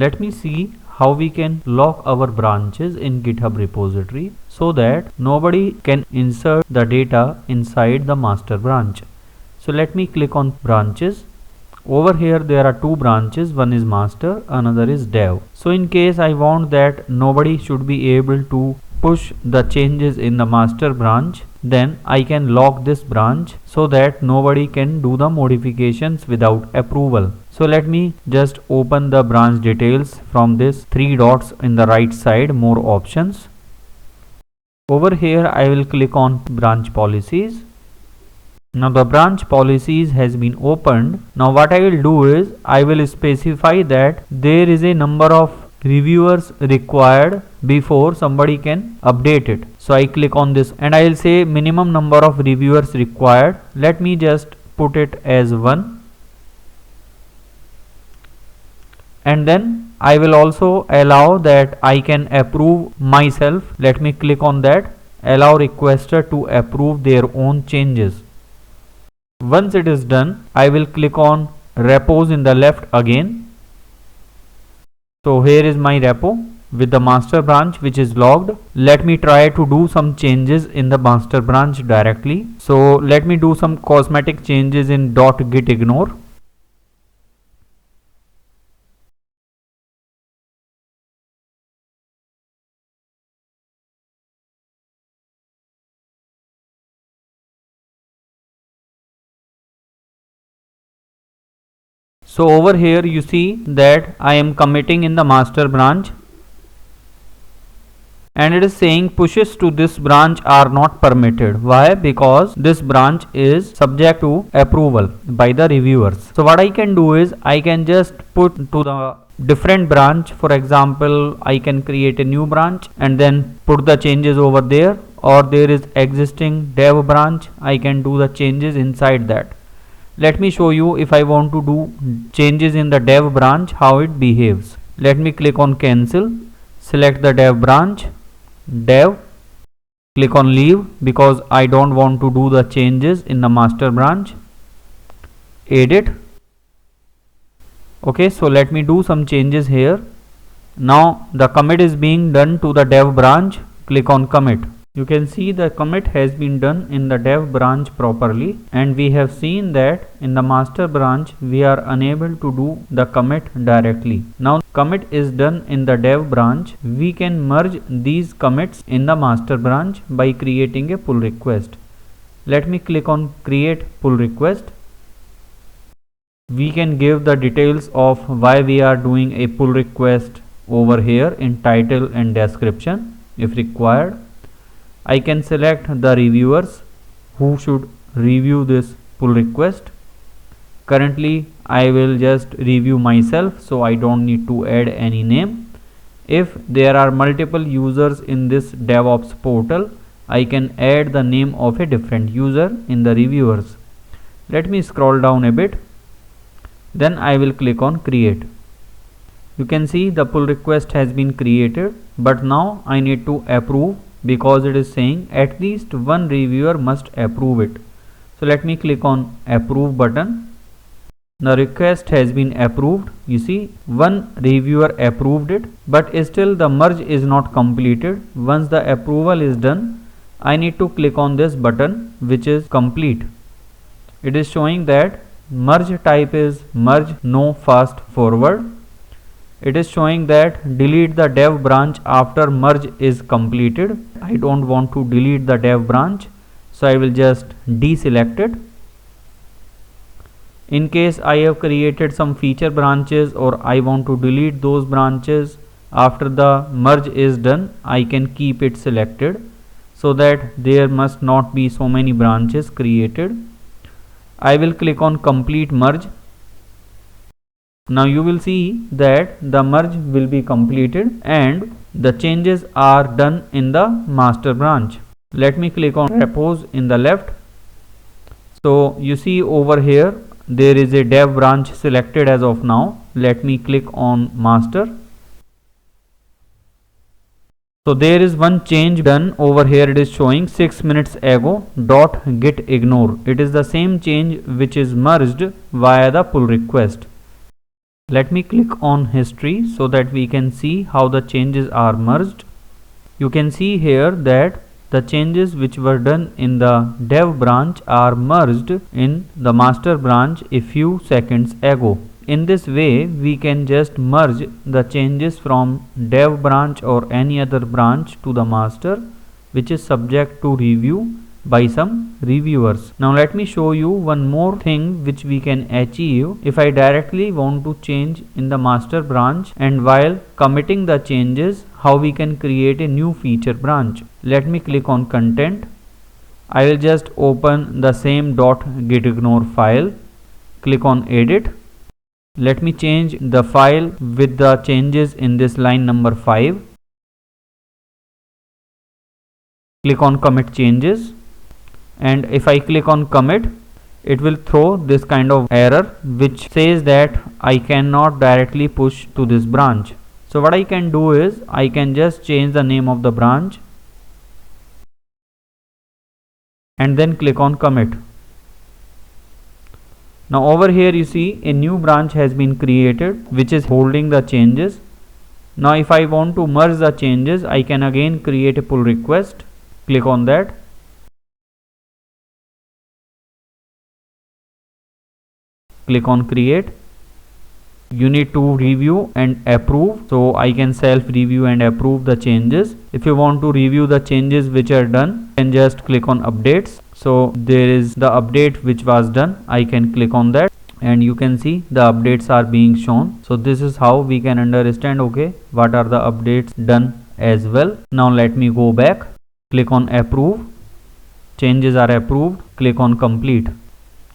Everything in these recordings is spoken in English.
Let me see how we can lock our branches in GitHub repository so that nobody can insert the data inside the master branch. So let me click on branches. Over here there are two branches, one is master, another is dev. So in case I want that nobody should be able to push the changes in the master branch, then I can lock this branch so that nobody can do the modifications without approval. So let me just open the branch details from this three dots in the right side, more options. Over here I will click on branch policies. Now the branch policies has been opened. Now what I will do is I will specify that there is a number of reviewers required before somebody can update it. So I click on this and I will say minimum number of reviewers required. Let me just put it as 1. And then I will also allow that I can approve myself. Let me click on that. Allow requester to approve their own changes. Once it is done, I will click on repos in the left again. So here is my repo with the master branch which is logged. Let me try to do some changes in the master branch directly. So let me do some cosmetic changes in .gitignore. So over here you see that I am committing in the master branch and it is saying pushes to this branch are not permitted. Why? Because this branch is subject to approval by the reviewers. So what I can do is I can just put to the different branch. For example, I can create a new branch and then put the changes over there, or there is existing dev branch, I can do the changes inside that. Let me show you if I want to do changes in the dev branch, how it behaves. Let me click on cancel, select the dev branch, dev, click on leave because I don't want to do the changes in the master branch, edit. Okay, so let me do some changes here. Now the commit is being done to the dev branch, click on commit. You can see the commit has been done in the dev branch properly, and we have seen that in the master branch we are unable to do the commit directly. Now commit is done in the dev branch. We can merge these commits in the master branch by creating a pull request. Let me click on create pull request. We can give the details of why we are doing a pull request over here in title and description if required. I can select the reviewers who should review this pull request. Currently I will just review myself, so I don't need to add any name. If there are multiple users in this DevOps portal, I can add the name of a different user in the reviewers. Let me scroll down a bit. Then I will click on create. You can see the pull request has been created, but now I need to approve because it is saying at least one reviewer must approve it. So let me click on approve button. The request has been approved. You see one reviewer approved it, but still the merge is not completed. Once the approval is done, I need to click on this button which is complete. It is showing that merge type is merge no fast forward. It is showing that delete the dev branch after merge is completed. I don't want to delete the dev branch, so I will just deselect it. In case I have created some feature branches or I want to delete those branches after the merge is done, I can keep it selected so that there must not be so many branches created. I will click on complete merge. Now you will see that the merge will be completed and the changes are done in the master branch. Let me click on repos in the left. So you see over here there is a dev branch selected as of now. Let me click on master. So there is one change done over here. It is showing 6 minutes ago .gitignore. It is the same change which is merged via the pull request. Let me click on history so that we can see how the changes are merged. You can see here that the changes which were done in the dev branch are merged in the master branch a few seconds ago. In this way, we can just merge the changes from dev branch or any other branch to the master, which is subject to review by some reviewers. Now let me show you one more thing which we can achieve if I directly want to change in the master branch, and while committing the changes, how we can create a new feature branch. Let me click on content. I will just open the same .gitignore file. Click on edit. Let me change the file with the changes in this line number 5. Click on commit changes, and if I click on commit, it will throw this kind of error which says that I cannot directly push to this branch. So what I can do is I can just change the name of the branch and then click on commit. Now over here you see a new branch has been created which is holding the changes. Now if I want to merge the changes, I can again create a pull request. Click on that. Click on create. You need to review and approve, so I can self review and approve the changes. If you want to review the changes which are done, you can just click on updates. So there is the update which was done. I can click on that and you can see the updates are being shown. So this is how we can understand, okay, what are the updates done as well. Now let me go back. Click on approve. Changes are approved. Click on complete.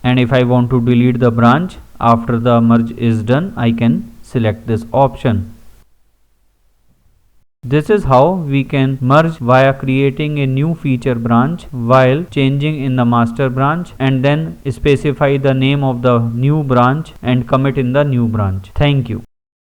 And if I want to delete the branch after the merge is done, I can select this option. This is how we can merge via creating a new feature branch while changing in the master branch, and then specify the name of the new branch and commit in the new branch. Thank you.